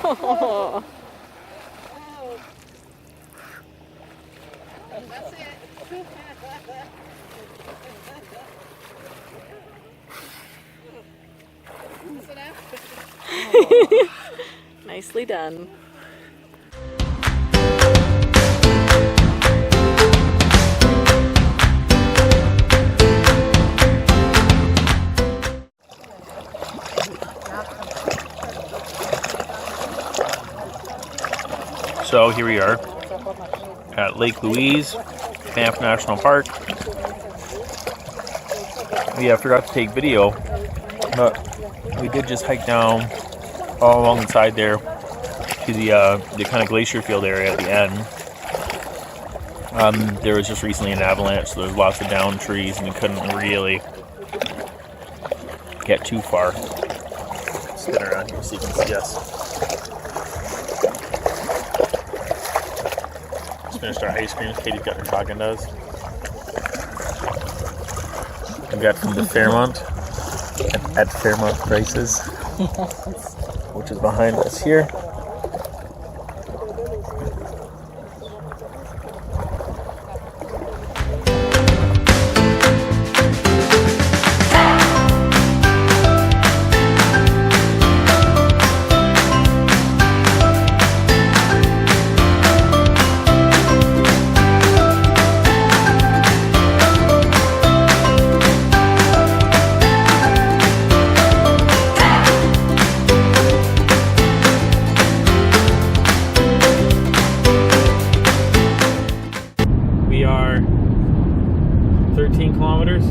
Oh. That's it. Nicely done. So here we are at Lake Louise, Banff National Park. Yeah, I forgot to take video, but we did just hike down all along the side there to the kind of glacier field area at the end. There was just recently an avalanche, so there's lots of downed trees, and we couldn't really get too far. Spin around here so you can see us. Just finished our ice cream. Katie's got her Haagen-Dazs. We got from the Fairmont at Fairmont prices, which is behind us here.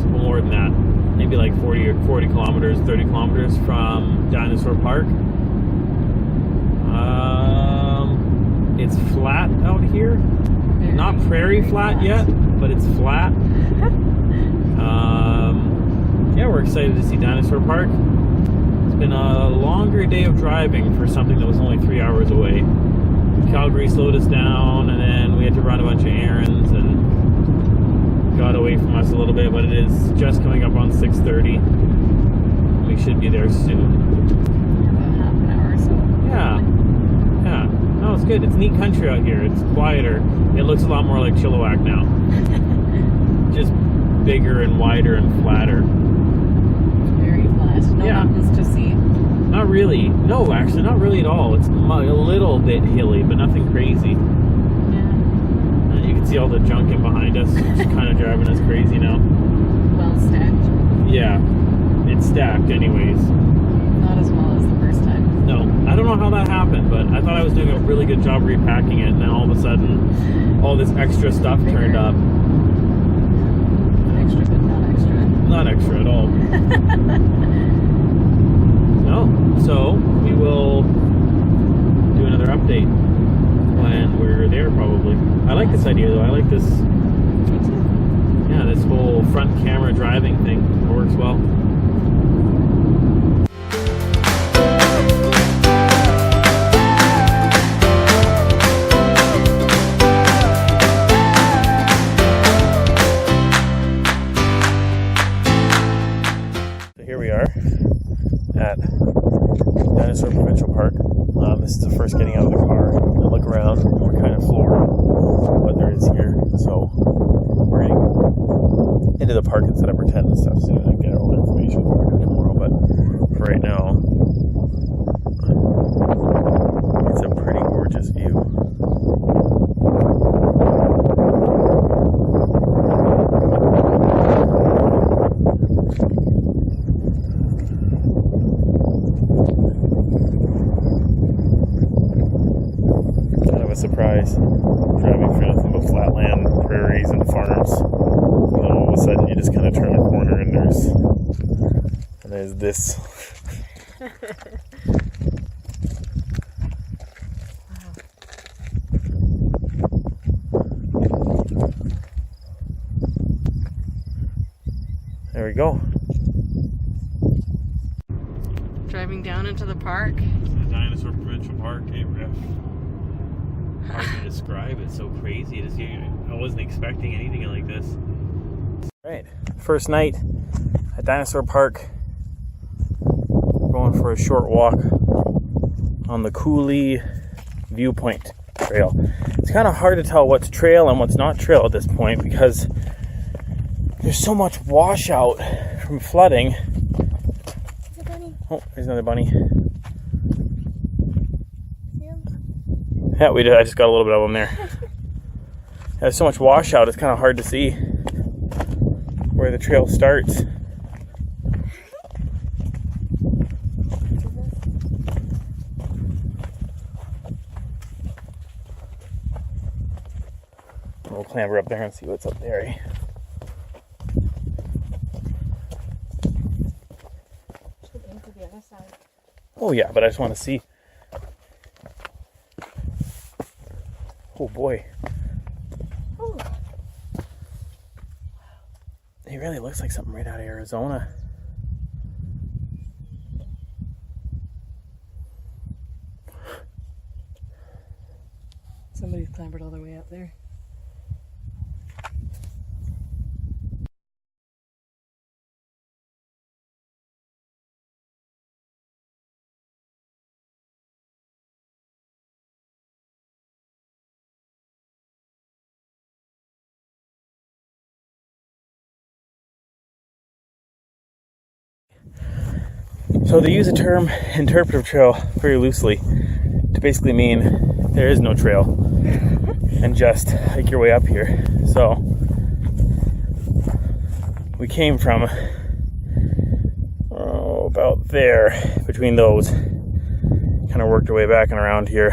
More than that, maybe like 40 kilometers, 30 kilometers from Dinosaur Park. It's flat out here, not prairie flat yet, but it's flat. Yeah, we're excited to see Dinosaur Park. It's been a longer day of driving for something that was only 3 hours away. Calgary slowed us down, and then we had to run a bunch of errands and got away from us a little bit, but it is just coming up on 6:30. We should be there soon. About half an hour or so. Yeah. No, it's good. It's neat country out here. It's quieter. It looks a lot more like Chilliwack now. Just bigger and wider and flatter. Very flat. No mountains to see. Not really. No, actually, not really at all. It's a little bit hilly, but nothing crazy. You can see all the junk in behind us. It's kind of driving us crazy now. Well stacked. Yeah, it's stacked anyways. Not as well as the first time. No, I don't know how that happened, but I thought I was doing a really good job repacking it, and then all of a sudden, all this extra stuff turned up. Extra, but not extra. Not extra at all. No, so we will do another update when we're there, probably. I like this idea, though. I like this. Me too. Yeah, this whole front camera driving thing. It works well. So here we are at Dinosaur Provincial Park. This is the first getting out of the car and look around. We're kind of floored what there is here. So we're going to go into the park and set up our tent and stuff soon and get all the information for tomorrow. But for right now, it's a pretty gorgeous view. Surprise, driving through nothing but flatland, prairies, and farms. And then all of a sudden, you just kind of turn a corner, and there's this. There we go. Driving down into the park. The Dinosaur Provincial Park, hey Riff. Hard to describe it. So crazy. It is. I wasn't expecting anything like this. All right, first night at Dinosaur Park. Going for a short walk on the Coulee Viewpoint Trail. It's kind of hard to tell what's trail and what's not trail at this point because there's so much washout from flooding. Oh, there's another bunny. Yeah, we did. I just got a little bit of them there. There's so much washout, it's kind of hard to see where the trail starts. We'll clamber up there and see what's up there. Eh? Oh yeah, but I just want to see. Oh boy. Ooh. It really looks like something right out of Arizona. Somebody's clambered all the way up there. So they use the term interpretive trail very loosely to basically mean there is no trail and just hike your way up here. So we came from about there, between those, kind of worked our way back and around here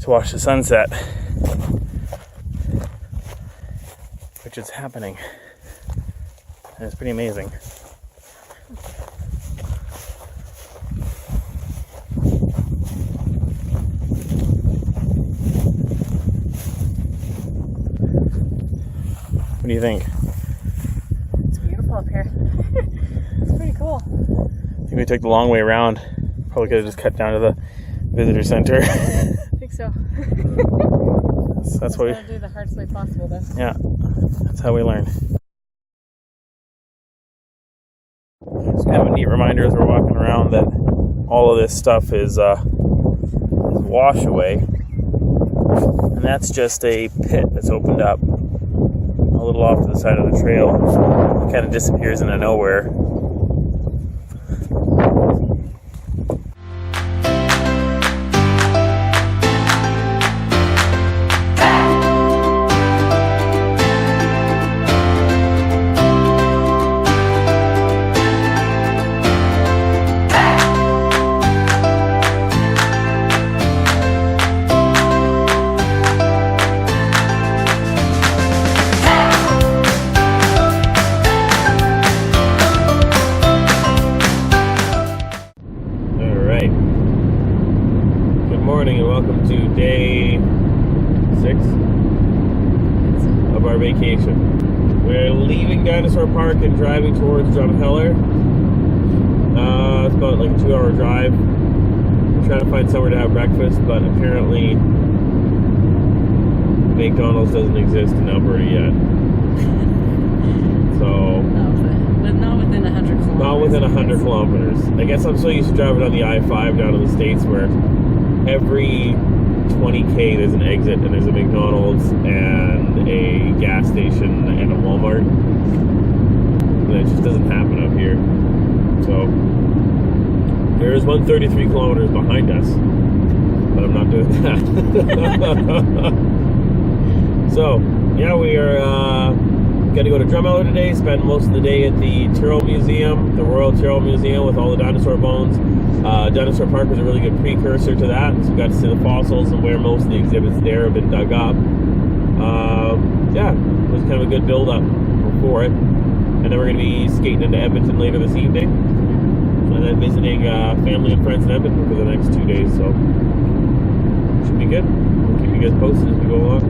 to watch the sunset, which is happening, and it's pretty amazing. What do you think? It's beautiful up here. It's pretty cool. I think we took the long way around. Probably could have just cut down to the visitor center. I think so. That's what we gotta do the hardest way possible then. Yeah, that's how we learn. It's kind of a neat reminder as we're walking around that all of this stuff is wash away. And that's just a pit that's opened up a little off to the side of the trail. It kind of disappears into nowhere. Vacation. We're leaving Dinosaur Park and driving towards Drumheller. It's about like a 2-hour drive. We're trying to find somewhere to have breakfast, but apparently McDonald's doesn't exist in Alberta yet. So not within 100 kilometers. Not within 100 kilometers. I guess I'm so used to driving on the I-5 down to the States where every 20k there's an exit and there's a McDonald's and a gas station and a Walmart. And it just doesn't happen up here. So there's 133 kilometers behind us, but I'm not doing that. So yeah, we are gonna go to Drumheller today, spend most of the day at the Turtle Museum, the Royal Turtle Museum with all the dinosaur bones. Dinosaur Park was a really good precursor to that, so we got to see the fossils and where most of the exhibits there have been dug up. Yeah, it was kind of a good build-up for it. And then we're going to be skating into Edmonton later this evening, and then visiting family and friends in Edmonton for the next 2 days, so should be good. We'll keep you guys posted as we go along.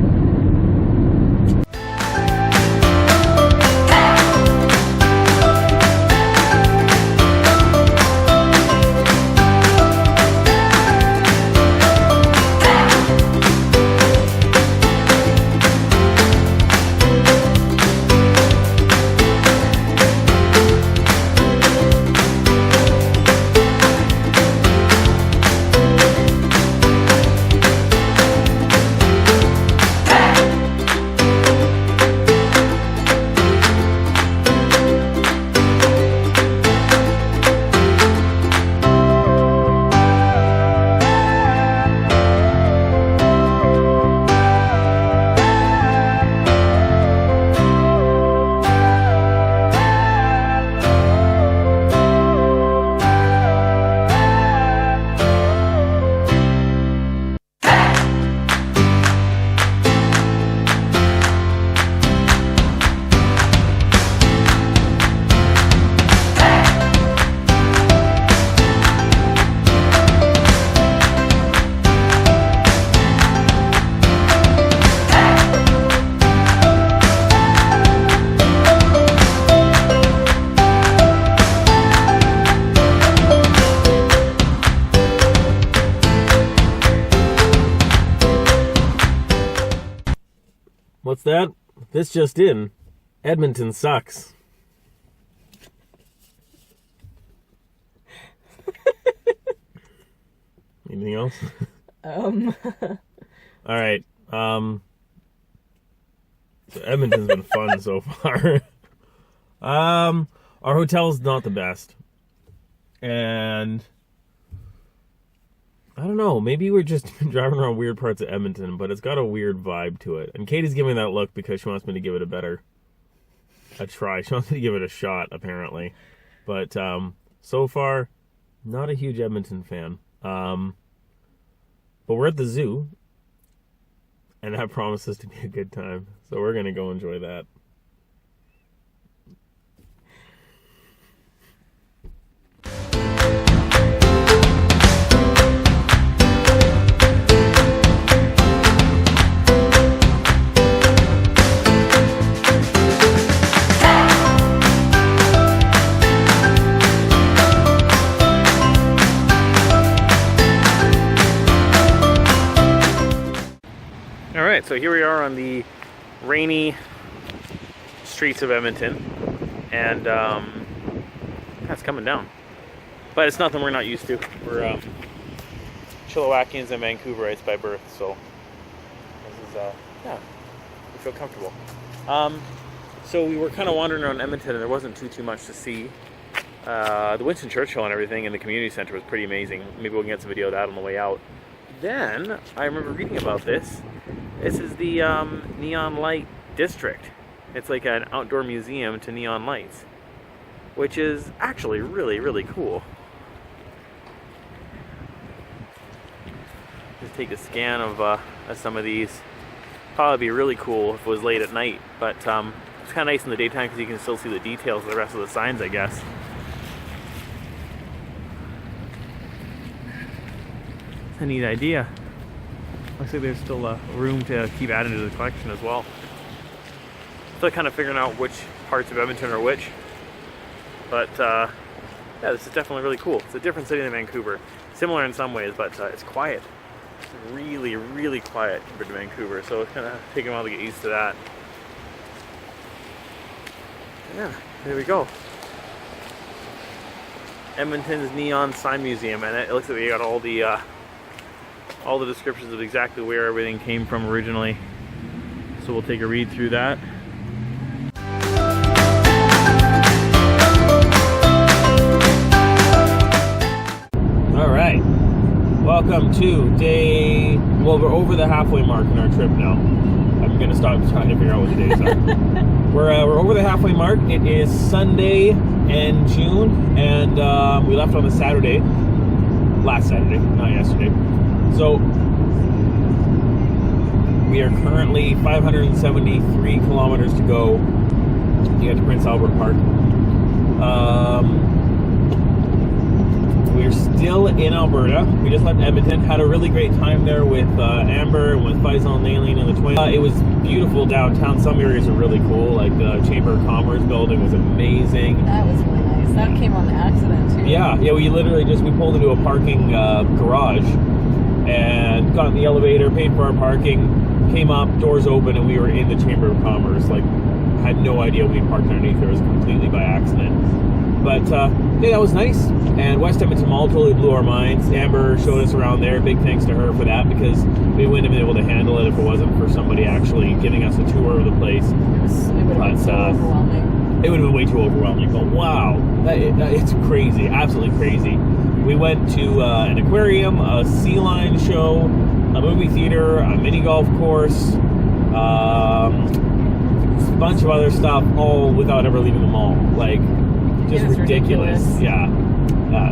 that? This just in. Edmonton sucks. Anything else? All right. So Edmonton's been fun so far. Our hotel's not the best. And I don't know, maybe we're just driving around weird parts of Edmonton, but it's got a weird vibe to it. And Katie's giving me that look because she wants me to give it a try. She wants me to give it a shot, apparently. But so far, not a huge Edmonton fan. But we're at the zoo, and that promises to be a good time. So we're going to go enjoy that. So here we are on the rainy streets of Edmonton, and it's coming down, but it's nothing we're not used to. We're Chilliwackans and Vancouverites by birth, so this is yeah, we feel comfortable. So we were kind of wandering around Edmonton, and there wasn't too much to see. The Winston Churchill and everything in the community center was pretty amazing. Maybe we'll get some video of that on the way out. Then I remember reading about this. This is the Neon Light District. It's like an outdoor museum to neon lights, which is actually really, really cool. Just take a scan of some of these. Probably be really cool if it was late at night, but it's kind of nice in the daytime because you can still see the details of the rest of the signs, I guess. It's a neat idea. Looks like there's still room to keep adding to the collection as well. Still kind of figuring out which parts of Edmonton are which. But yeah, this is definitely really cool. It's a different city than Vancouver. Similar in some ways, but it's quiet. It's really, really quiet compared to Vancouver. So it's kind of taking a while to get used to that. Yeah, there we go. Edmonton's Neon Sign Museum, and it looks like they got all the descriptions of exactly where everything came from originally. So we'll take a read through that. All right, welcome to well, we're over the halfway mark in our trip now. I'm gonna stop trying to figure out what the days are. We're over the halfway mark. It is Sunday in June, and we left on the Saturday, last Saturday, not yesterday. So we are currently 573 kilometers to go to get to Prince Albert Park. We're still in Alberta. We just left Edmonton. Had a really great time there with Amber and with Faisal and Aileen and the twins. It was beautiful downtown. Some areas are really cool, like the Chamber of Commerce building was amazing. That was really nice. That came on the accident too. Yeah, we literally we pulled into a parking garage and got in the elevator, paid for our parking, came up, doors open, and we were in the Chamber of Commerce. Like, had no idea we parked underneath there. It was completely by accident. But, yeah, that was nice. And West Edmonton Mall totally blew our minds. Amber showed us around there. Big thanks to her for that, because we wouldn't have been able to handle it if it wasn't for somebody actually giving us a tour of the place. It would have been so overwhelming. It would have been way too overwhelming, but wow, it's crazy, absolutely crazy. We went to an aquarium, a sea lion show, a movie theater, a mini golf course, a bunch of other stuff, all without ever leaving the mall. Like, just ridiculous. Yeah.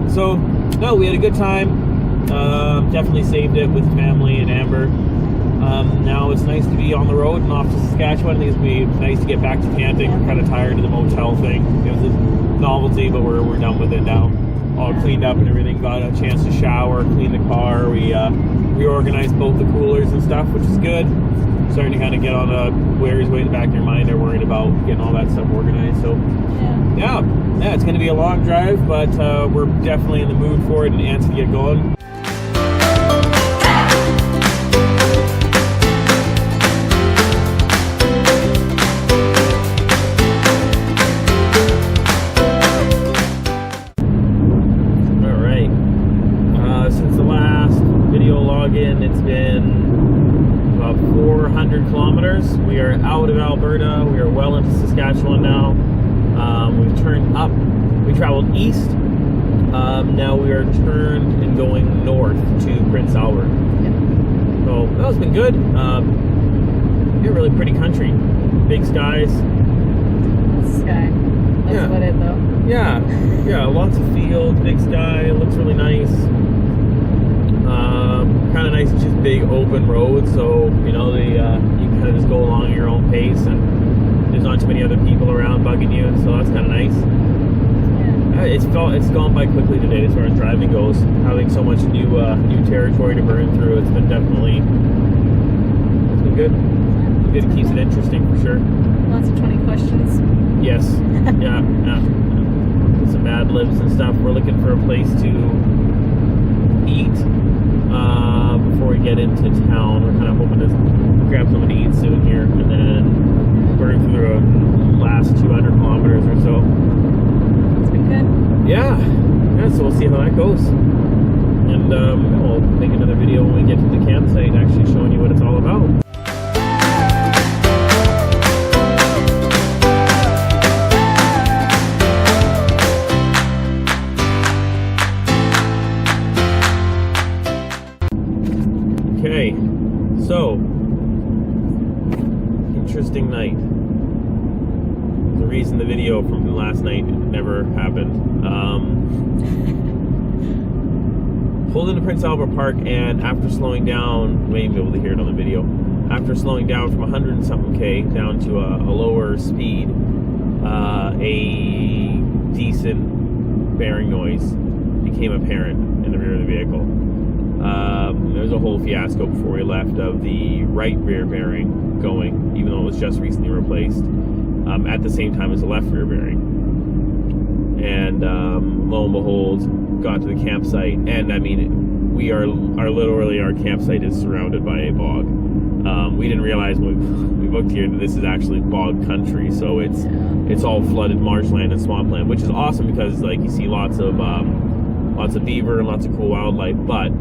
So, no, we had a good time. Definitely saved it with family and Amber. Now it's nice to be on the road and off to Saskatchewan. I think it's going to be nice to get back to camping. We're kind of tired of the motel thing. It was a novelty, but we're done with it now. All cleaned up and everything. Got a chance to shower, clean the car. We reorganized both the coolers and stuff, which is good. Starting to kind of get on a worries way in the back of your mind. They're worried about getting all that stuff organized. So yeah, it's going to be a long drive, but we're definitely in the mood for it and antsy to get going. It's been about 400 kilometers. We are out of Alberta. We are well into Saskatchewan now. We've turned up. We traveled east. Now we are turned and going north to Prince Albert. So that's been good. Yeah, really pretty country. Big skies. Sky. That's about it, though. Yeah, lots of fields, big sky. It looks really nice. Kind of nice, just big open roads. So you know, you can kind of just go along at your own pace, and there's not too many other people around bugging you. So that's kind of nice. It's gone by quickly today as far as driving goes. Having so much new territory to burn through, it's been good. It keeps it interesting for sure. Lots of 20 questions. Yes. Yeah. Some Mad Libs and stuff. We're looking for a place to eat before we get into town. We're kind of hoping to grab something to eat soon here, and then burn through the last 200 kilometers or so. It's been good. Yeah. So we'll see how that goes. And we'll make another video when we get to the campsite, actually showing you what it's all about. Okay, so interesting night. The reason the video from last night never happened. Pulled into Prince Albert Park, and after slowing down, you may be able to hear it on the video. After slowing down from 100 and something K down to a lower speed, a decent bearing noise became apparent in the rear of the vehicle. There was a whole fiasco before we left of the right rear bearing going, even though it was just recently replaced, at the same time as the left rear bearing. And lo and behold, got to the campsite, and I mean, literally our campsite is surrounded by a bog. We didn't realize when we booked here that this is actually bog country, so it's all flooded marshland and swampland, which is awesome because like you see lots of beaver and lots of cool wildlife, but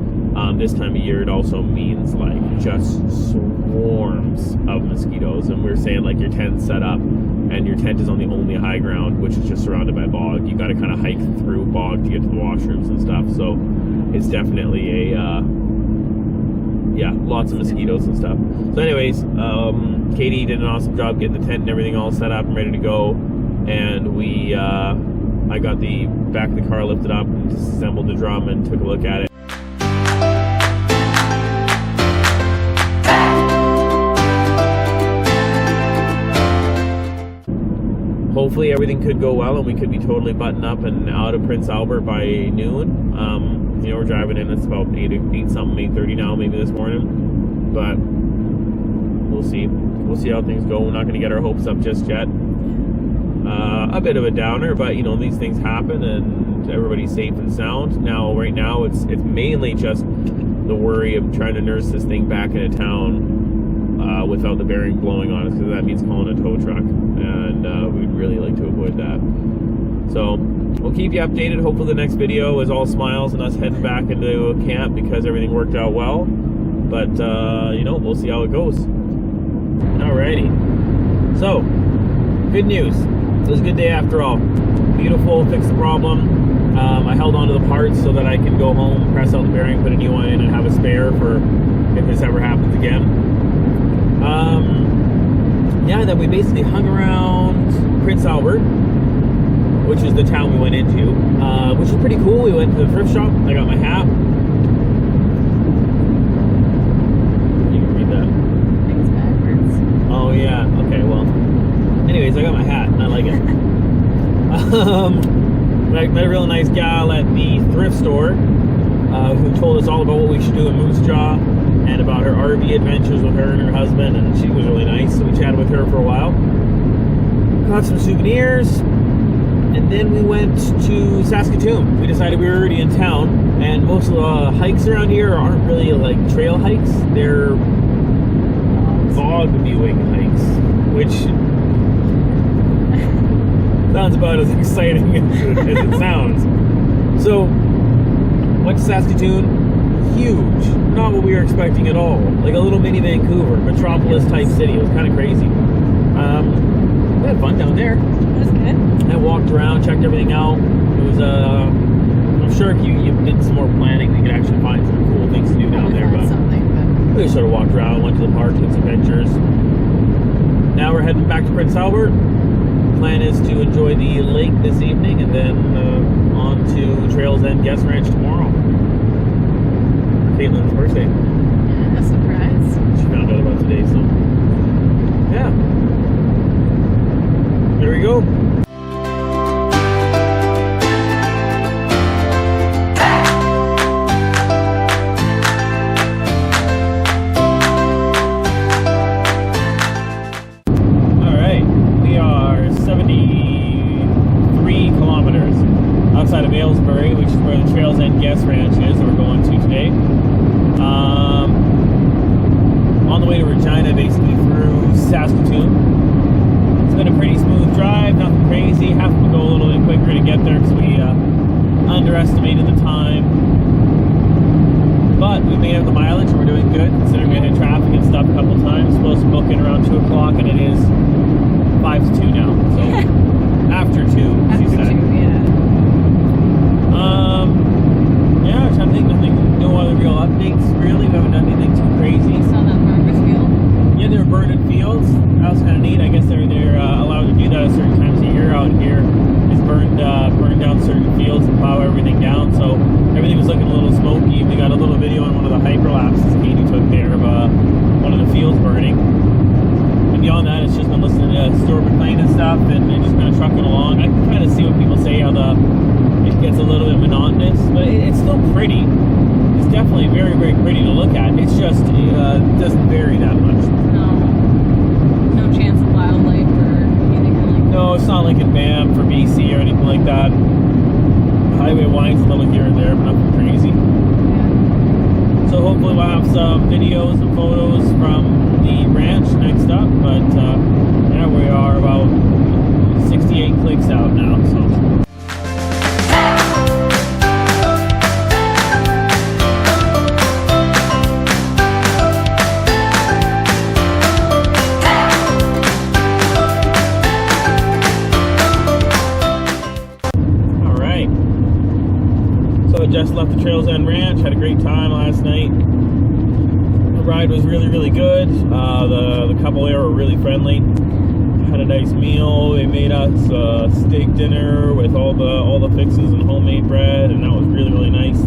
this time of year it also means like just swarms of mosquitoes. And we were saying like your tent's set up and your tent is on the only high ground, which is just surrounded by bog. You got to kind of hike through bog to get to the washrooms and stuff, so it's definitely lots of mosquitoes and stuff. So anyways, Katie did an awesome job getting the tent and everything all set up and ready to go, and I got the back of the car lifted up and disassembled the drum and took a look at it. Hopefully everything could go well and we could be totally buttoned up and out of Prince Albert by noon. We're driving in, it's about 8:30 now, maybe this morning. But we'll see. We'll see how things go. We're not going to get our hopes up just yet. A bit of a downer, but these things happen and everybody's safe and sound. Now, right now, it's mainly just the worry of trying to nurse this thing back into town without the bearing blowing on us, because that means calling a tow truck, and we'd really like to avoid that. So we'll keep you updated. Hopefully the next video is all smiles and us heading back into a camp because everything worked out well. But we'll see how it goes. Alrighty. So, good news. It was a good day after all. Beautiful, fixed the problem. I held on to the parts so that I can go home, press out the bearing, put a new one in, and have a spare for if this ever happens again. Then we basically hung around Prince Albert, which is the town we went into, which is pretty cool. We went to the thrift shop. I got my hat. You can read that. I think it's backwards. Oh yeah. Okay. Well. Anyways, I got my hat. I like it. I met a real nice gal at the thrift store who told us all about what we should do in Moose Jaw and about her RV adventures with her and her husband, and she was really nice, so we chatted with her for a while. Got some souvenirs, and then we went to Saskatoon. We decided we were already in town, and most of the hikes around here aren't really like trail hikes, they're bog viewing hikes, which sounds about as exciting as it sounds. So, went to Saskatoon. huge. Not what we were expecting at all. Like a little mini Vancouver, metropolis type city. It was kind of crazy. We had fun down there. It was good. I walked around, checked everything out. It was I'm sure if you did some more planning, you could actually find some cool things to do down there. But we just sort of walked around, went to the park, took some pictures. Now we're heading back to Prince Albert. Plan is to enjoy the lake this evening and then on to Trails End Guest Ranch tomorrow. Caitlin's birthday. Yeah, surprise. She found out about today, so yeah. There we go. Outside of Aylesbury, which is where the Trails End Guest Ranch is that we're going to today. On the way to Regina, basically through Saskatoon. It's been a pretty smooth drive, nothing crazy. Have to go a little bit quicker to get there because we underestimated the time. But we made up the mileage and we're doing good considering we hit traffic and stuff a couple times. Supposed to book in around 2 o'clock and it is 5 to 2 now. So after 2, she said. 2, yeah. Yeah, I'm trying to think no other real updates really. We haven't done anything too crazy. Saw that harvest field. Yeah, they were burning fields. That was kind of neat. I guess they're allowed to do that at certain times of year out here. Is burn down certain fields and plow everything down. So everything was looking a little smoky. We got a little video on one of the hyperlapses Katie took there of one of the fields burning. And beyond that, it's just been listening to Stuart McLean and stuff, and just kind of trucking along. I can kind of see what people say how it gets a little bit monotonous, but it's still pretty. It's definitely very, very pretty to look at. It's just doesn't vary that much. No chance of wildlife or anything like that. No, it's not like in Banff or BC or anything like that. The highway winds a little here and there, but nothing crazy. Yeah. So hopefully we'll have some videos and photos from the ranch next up. But yeah, we are about 68 clicks out now. So. Just left the Trails End Ranch, had a great time last night. The ride was really, really good. The couple there were really friendly. Had a nice meal. They made us steak dinner with all the fixes and homemade bread, and that was really, really nice.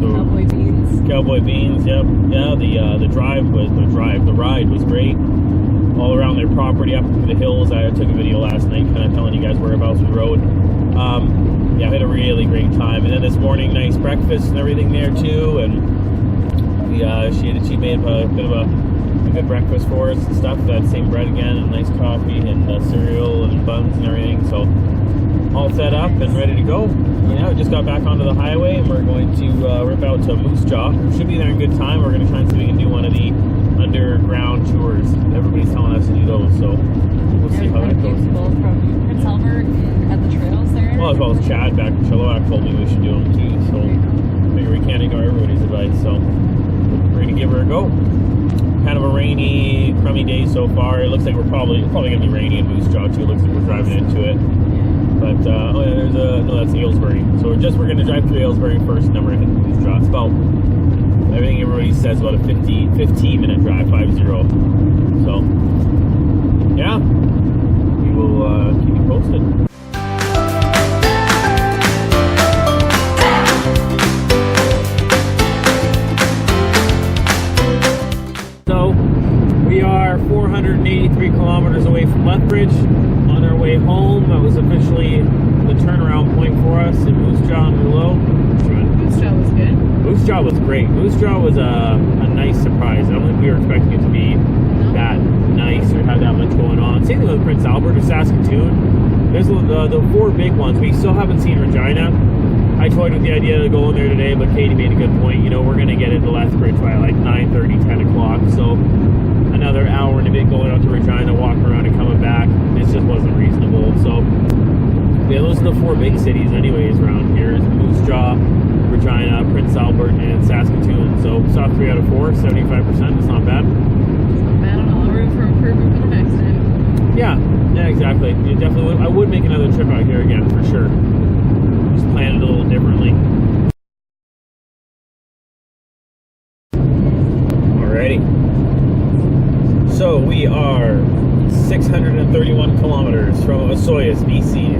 Cowboy beans, yep. Yeah, the ride was great. All around their property, up through the hills. I took a video last night, kind of telling you guys whereabouts of the road. Yeah, I had a really great time. And then this morning, nice breakfast and everything there too. And she made a bit of a good breakfast for us and stuff. That same bread again, and nice coffee and cereal and buns and everything. So all set up and ready to go. Yeah, we just got back onto the highway and we're going to rip out to Moose Jaw. We should be there in good time. We're going to try and see if we can do one of the underground tours. Everybody's telling us to do those, so we'll see how that goes. From Prince Albert and at the trails there. Well, as well as Chad back in Chilliwack told me we should do them too, so maybe we can't ignore everybody's advice, so we're going to give her a go. Kind of a rainy, crummy day so far. It looks like it's probably going to be rainy in Moose Jaw too. It looks like we're driving into it. But, oh yeah, that's Aylesbury. So we're going to drive through Aylesbury first, and then we're going to hit Moose Jaw. It's about everything everybody says about a 15-minute drive, 5-0. So, yeah, we will keep you posted. So, we are 483 kilometers away from Lethbridge. On our way home, that was officially the turnaround point for us in Moose Jaw and Rouleau. Moose Jaw was good. Moose Jaw was great. Moose Jaw was a nice surprise. I don't think we were expecting it to be that nice or have that much going on. Same thing with Prince Albert or Saskatoon. There's the 4 big ones. We still haven't seen Regina. I toyed with the idea of going there today, but Katie made a good point. You know, we're going to get into Lethbridge by like 9:30, 10 o'clock. So another hour and a bit going out to Regina, walking around and coming back. It just wasn't reasonable. So Yeah, those are the 4 big cities anyways around here. Is Moose Jaw, Regina, Prince Albert, and Saskatoon. So we saw 3 out of 4, 75%. It's not bad. Not bad at all. Room for improvement for the next time. Yeah, exactly. You definitely would. I would make another trip out here again for sure. Just plan it a little differently. Alrighty. So we are 631 kilometers from Osoyoos, BC.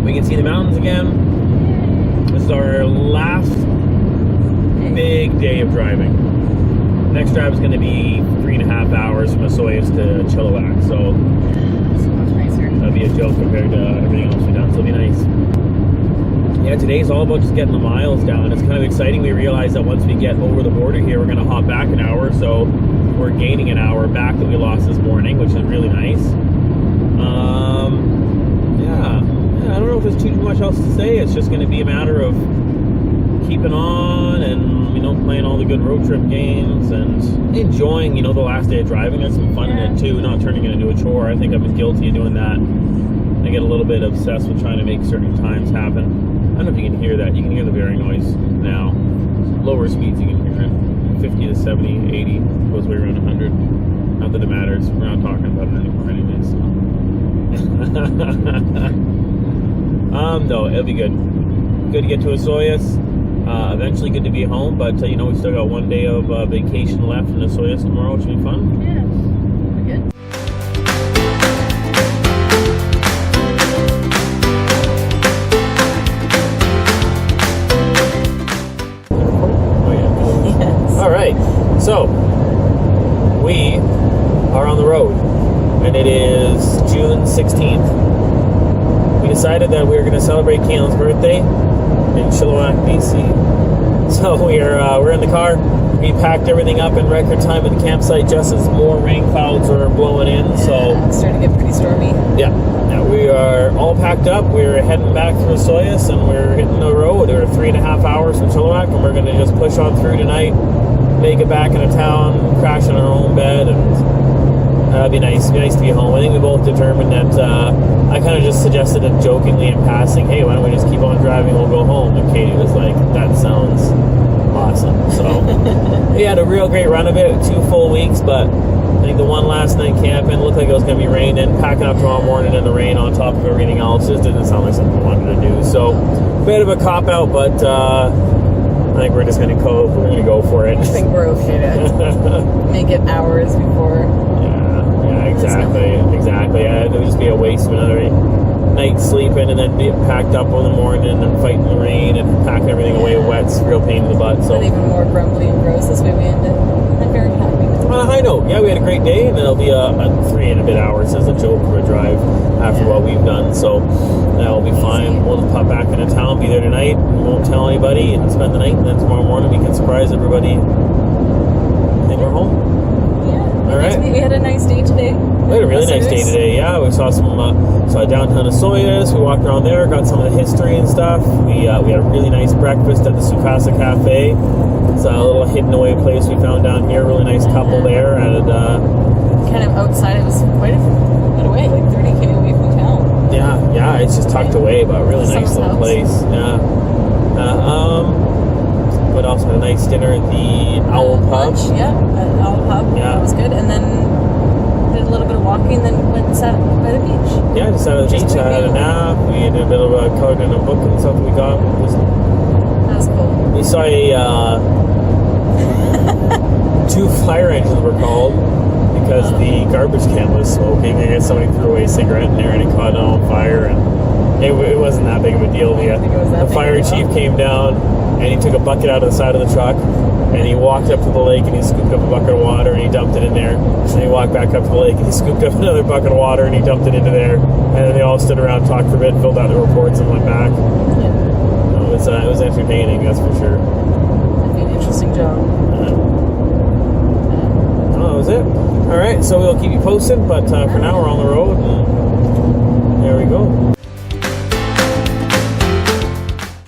We can see the mountains again. This is our last big day of driving. Next drive is going to be 3.5 hours from Osoyoos to Chilliwack, so much nicer. that'll be a joke compared to everything else we've done, so it'll be nice. Yeah, today's all about just getting the miles down. It's kind of exciting. We realize that once we get over the border here, we're going to hop back an hour, so we're gaining an hour back that we lost this morning, which is really nice. I don't know if there's too much else to say. It's just going to be a matter of keeping on and, playing all the good road trip games and enjoying, the last day of driving. There's some fun in it too, not turning it into a chore. I think I've been guilty of doing that. I get a little bit obsessed with trying to make certain times happen. I don't know if you can hear that. You can hear the bearing noise now. Lower speeds you can hear it. 50 to 70, 80, goes way around 100. Not that it matters. We're not talking about it anymore anyways. So. No, it'll be good. Good to get to Osoyoos. Eventually good to be home, but we still got 1 day of vacation left in Osoyoos tomorrow, which will be fun. Yeah, pretty good. Oh yeah. Yes. All right, so we are on the road, and it is June 16th. We decided that we were going to celebrate Caitlin's birthday in Chilliwack, BC. So we're in the car. We packed everything up in record time at the campsite just as more rain clouds were blowing in. So It's starting to get pretty stormy. yeah, we are all packed up. We're heading back through Osoyoos, and we're hitting the road. We're 3.5 hours from Chilliwack, and we're going to just push on through tonight, make it back into town, crash in our own bed, and it'd be nice. It'd be nice to be home. I think we both determined that. I kind of just suggested it jokingly in passing. Hey, why don't we just keep on driving? We'll go home. And Katie was like, "That sounds awesome." So we had a real great run of it. 2 full weeks, but I think the one last night camping looked like it was going to be raining. Packing up tomorrow morning in the rain on top of everything else just didn't sound like something we wanted to do. So bit of a cop out, but I think we're just going to cope. We're going to go for it. I think we're okay to make it hours before. Exactly. It would just be a waste of another night sleeping and then being packed up in the morning and fighting the rain and packing everything away wet. It's a real pain in the butt. So And even more grumbly and gross this way we ended. I'm very happy. on a high note, yeah, we had a great day, and then it'll be a 3 and a bit hours as a joke for a drive after what we've done. So that'll be fine. We'll just pop back into town, be there tonight. We won't tell anybody and spend the night, and then tomorrow morning we can surprise everybody. I think we're home. Yeah. All right. We had a nice day today. We had a really nice day today. Yeah, we saw saw downtown Osoyoos. We walked around there, got some of the history and stuff. We had a really nice breakfast at the Sukasa Cafe. It's a little hidden away place we found down here. Really nice couple there, and kind of outside. It was quite a bit away, like 30K away from town. yeah, it's just tucked away, but a really nice little place. Yeah. What else? Had a nice dinner at the Owl Pub. Lunch, yeah, at Owl Pub. Yeah. It was good, and then did a little bit of walking, and then went and sat by the beach. Yeah, just sat at the beach, had a nap. We did a bit of a colored in a book and stuff we got. That was cool. We saw a 2 fire engines were called because the garbage can was smoking. I guess somebody threw away a cigarette in there and it caught on fire, and it wasn't that big of a deal. The fire chief came down and he took a bucket out of the side of the truck and he walked up to the lake and he scooped up a bucket of water and he dumped it in there. And he walked back up to the lake and he scooped up another bucket of water and he dumped it into there. And then they all stood around, talked for a bit, filled out the reports, and went back. It was entertaining, that's for sure. That'd be an interesting job. That was it. All right, so we'll keep you posted, but for now we're on the road. And